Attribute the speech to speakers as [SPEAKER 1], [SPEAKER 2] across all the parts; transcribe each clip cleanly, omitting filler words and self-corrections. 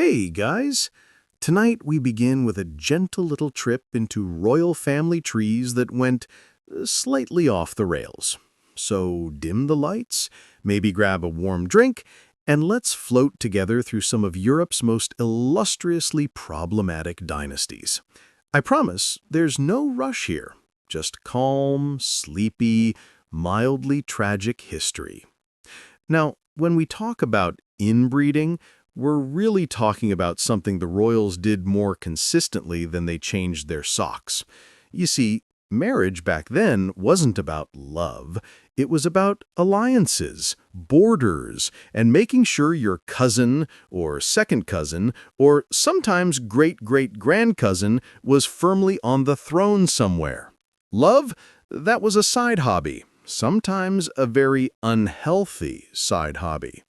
[SPEAKER 1] Hey, guys! Tonight we begin with a gentle little trip into royal family trees that went slightly off the rails. So dim the lights, maybe grab a warm drink, and let's float together through some of Europe's most illustriously problematic dynasties. I promise there's no rush here, just calm, sleepy, mildly tragic history. Now, when we talk about inbreeding, we're really talking about something the royals did more consistently than they changed their socks. You see, marriage back then wasn't about love. It was about alliances, borders, and making sure your cousin or second cousin or sometimes great-great-grandcousin was firmly on the throne somewhere. Love, that was a side hobby, sometimes a very unhealthy side hobby.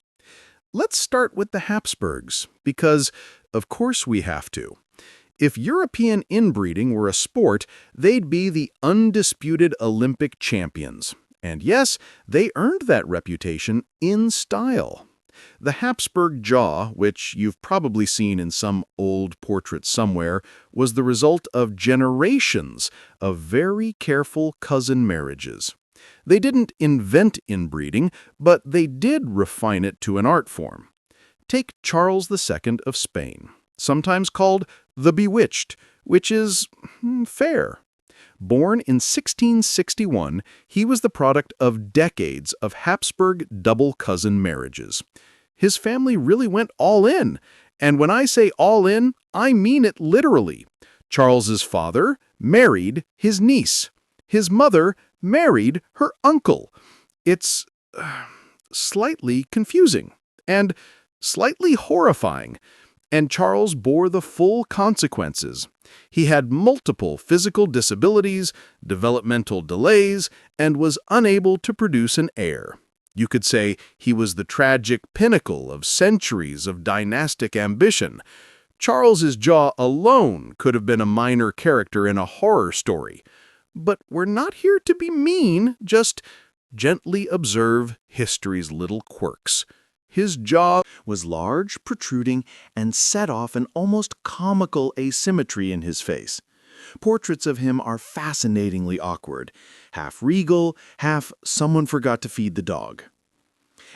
[SPEAKER 1] Let's start with the Habsburgs, because, of course we have to. If European inbreeding were a sport, they'd be the undisputed Olympic champions. And yes, they earned that reputation in style. The Habsburg jaw, which you've probably seen in some old portrait somewhere, was the result of generations of very careful cousin marriages. They didn't invent inbreeding, but they did refine it to an art form. Take Charles II of Spain, sometimes called the Bewitched, which is fair. Born in 1661, he was the product of decades of Habsburg double-cousin marriages. His family really went all in, and when I say all in, I mean it literally. Charles's father married his niece. His mother married her uncle. It's slightly confusing and slightly horrifying, and Charles bore the full consequences. He had multiple physical disabilities, developmental delays, and was unable to produce an heir. You could say he was the tragic pinnacle of centuries of dynastic ambition. Charles's jaw alone could have been a minor character in a horror story. But we're not here to be mean, just gently observe history's little quirks. His jaw was large, protruding, and set off an almost comical asymmetry in his face. Portraits of him are fascinatingly awkward, half regal, half someone forgot to feed the dog.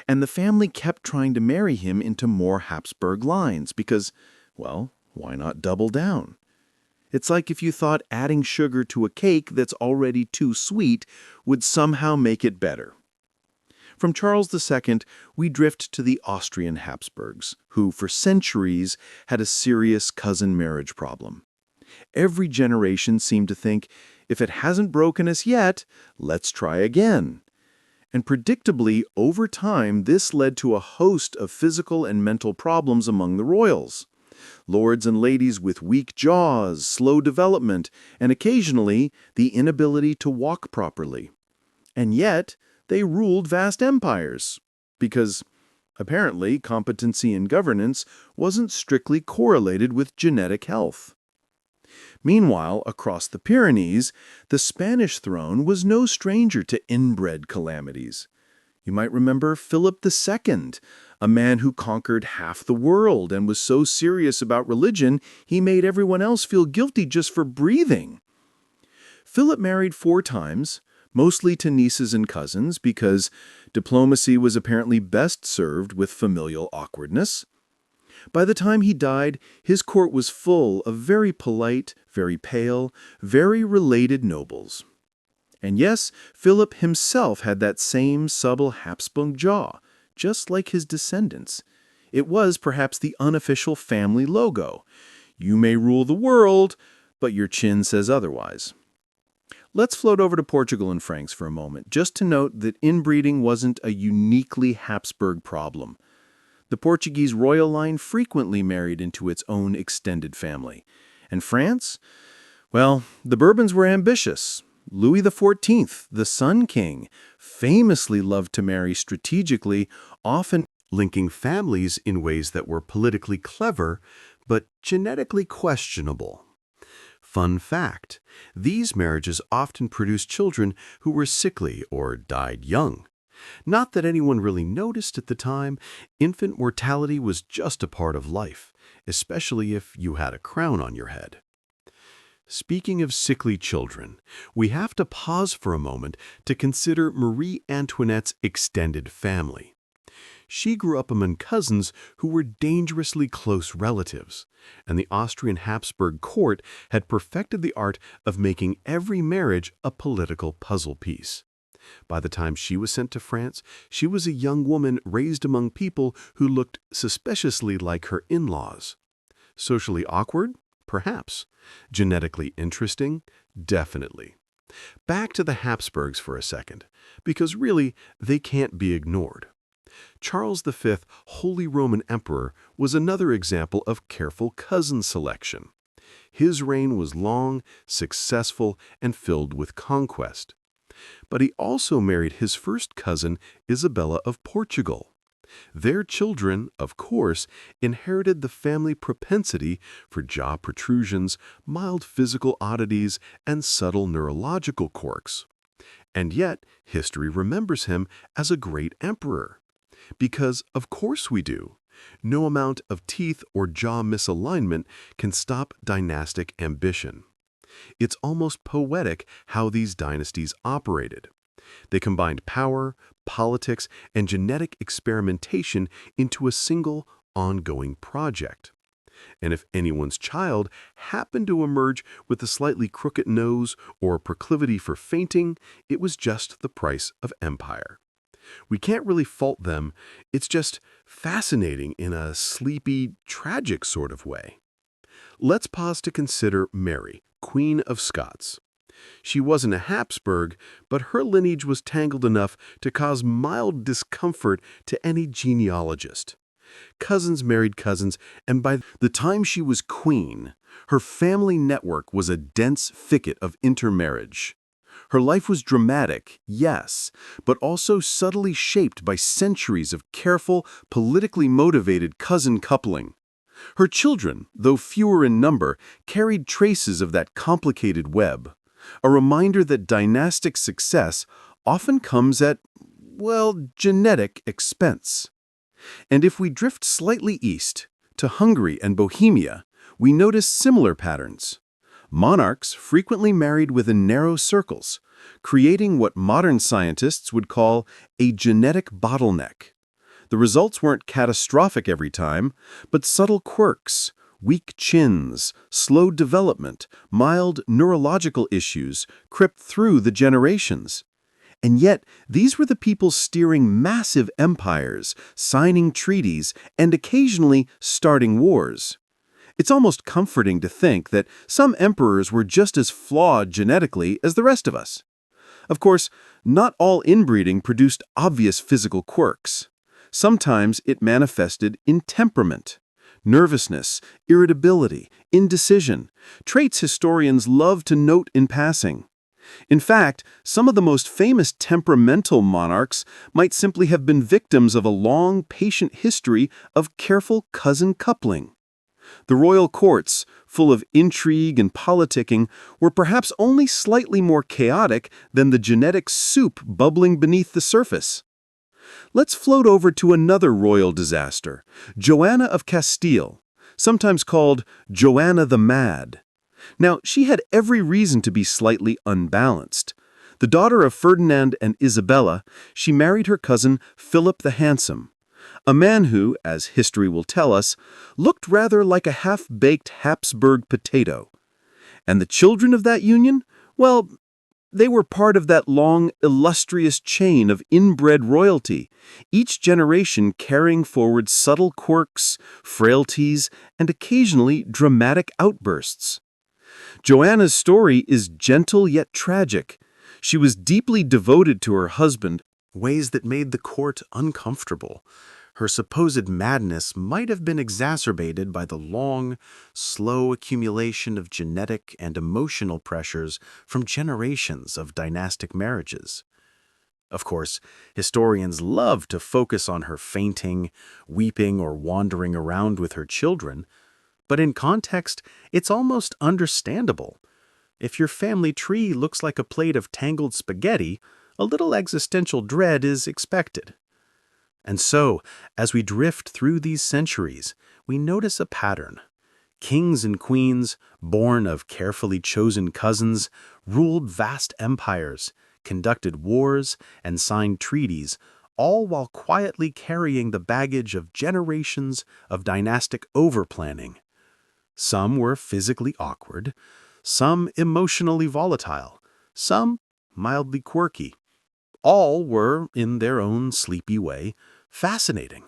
[SPEAKER 1] And the family kept trying to marry him into more Habsburg lines because, well, why not double down? It's like if you thought adding sugar to a cake that's already too sweet would somehow make it better. From Charles II, we drift to the Austrian Habsburgs, who for centuries had a serious cousin marriage problem. Every generation seemed to think, if it hasn't broken us yet, let's try again. And predictably, over time, this led to a host of physical and mental problems among the royals. Lords and ladies with weak jaws, slow development, and occasionally the inability to walk properly. And yet, they ruled vast empires, because apparently competency in governance wasn't strictly correlated with genetic health. Meanwhile, across the Pyrenees, the Spanish throne was no stranger to inbred calamities. You might remember Philip II, a man who conquered half the world and was so serious about religion he made everyone else feel guilty just for breathing. Philip married 4 times, mostly to nieces and cousins, because diplomacy was apparently best served with familial awkwardness. By the time he died, his court was full of very polite, very pale, very related nobles. And yes, Philip himself had that same subtle Habsburg jaw, just like his descendants. It was perhaps the unofficial family logo. You may rule the world, but your chin says otherwise. Let's float over to Portugal and Franks for a moment, just to note that inbreeding wasn't a uniquely Habsburg problem. The Portuguese royal line frequently married into its own extended family. And France? Well, the Bourbons were ambitious. Louis XIV, the Sun King, famously loved to marry strategically, often linking families in ways that were politically clever, but genetically questionable. Fun fact, these marriages often produced children who were sickly or died young. Not that anyone really noticed at the time, infant mortality was just a part of life, especially if you had a crown on your head. Speaking of sickly children, we have to pause for a moment to consider Marie Antoinette's extended family. She grew up among cousins who were dangerously close relatives, and the Austrian Habsburg court had perfected the art of making every marriage a political puzzle piece. By the time she was sent to France, she was a young woman raised among people who looked suspiciously like her in-laws. Socially awkward? Perhaps. Genetically interesting? Definitely. Back to the Habsburgs for a second, because really, they can't be ignored. Charles V, Holy Roman Emperor, was another example of careful cousin selection. His reign was long, successful, and filled with conquest. But he also married his first cousin, Isabella of Portugal. Their children, of course, inherited the family propensity for jaw protrusions, mild physical oddities, and subtle neurological quirks. And yet, history remembers him as a great emperor. Because, of course we do. No amount of teeth or jaw misalignment can stop dynastic ambition. It's almost poetic how these dynasties operated. They combined power, politics, and genetic experimentation into a single, ongoing project. And if anyone's child happened to emerge with a slightly crooked nose or a proclivity for fainting, it was just the price of empire. We can't really fault them, it's just fascinating in a sleepy, tragic sort of way. Let's pause to consider Mary, Queen of Scots. She wasn't a Habsburg, but her lineage was tangled enough to cause mild discomfort to any genealogist. Cousins married cousins, and by the time she was queen, her family network was a dense thicket of intermarriage. Her life was dramatic, yes, but also subtly shaped by centuries of careful, politically motivated cousin coupling. Her children, though fewer in number, carried traces of that complicated web, a reminder that dynastic success often comes at, well, genetic expense. And if we drift slightly east, to Hungary and Bohemia, we notice similar patterns. Monarchs frequently married within narrow circles, creating what modern scientists would call a genetic bottleneck. The results weren't catastrophic every time, but subtle quirks, weak chins, slow development, mild neurological issues crept through the generations. And yet, these were the people steering massive empires, signing treaties, and occasionally starting wars. It's almost comforting to think that some emperors were just as flawed genetically as the rest of us. Of course, not all inbreeding produced obvious physical quirks. Sometimes it manifested in temperament, nervousness, irritability, indecision, traits historians love to note in passing. In fact, some of the most famous temperamental monarchs might simply have been victims of a long, patient history of careful cousin coupling. The royal courts, full of intrigue and politicking, were perhaps only slightly more chaotic than the genetic soup bubbling beneath the surface. Let's float over to another royal disaster, Joanna of Castile, sometimes called Joanna the Mad. Now, she had every reason to be slightly unbalanced. The daughter of Ferdinand and Isabella, she married her cousin Philip the Handsome, a man who, as history will tell us, looked rather like a half-baked Habsburg potato. And the children of that union? Well, they were part of that long, illustrious chain of inbred royalty, each generation carrying forward subtle quirks, frailties, and occasionally dramatic outbursts. Joanna's story is gentle yet tragic. She was deeply devoted to her husband, ways that made the court uncomfortable. Her supposed madness might have been exacerbated by the long, slow accumulation of genetic and emotional pressures from generations of dynastic marriages. Of course, historians love to focus on her fainting, weeping, or wandering around with her children, but in context, it's almost understandable. If your family tree looks like a plate of tangled spaghetti, a little existential dread is expected. And so, as we drift through these centuries, we notice a pattern. Kings and queens, born of carefully chosen cousins, ruled vast empires, conducted wars, and signed treaties, all while quietly carrying the baggage of generations of dynastic overplanning. Some were physically awkward, some emotionally volatile, some mildly quirky. All were, in their own sleepy way, fascinating.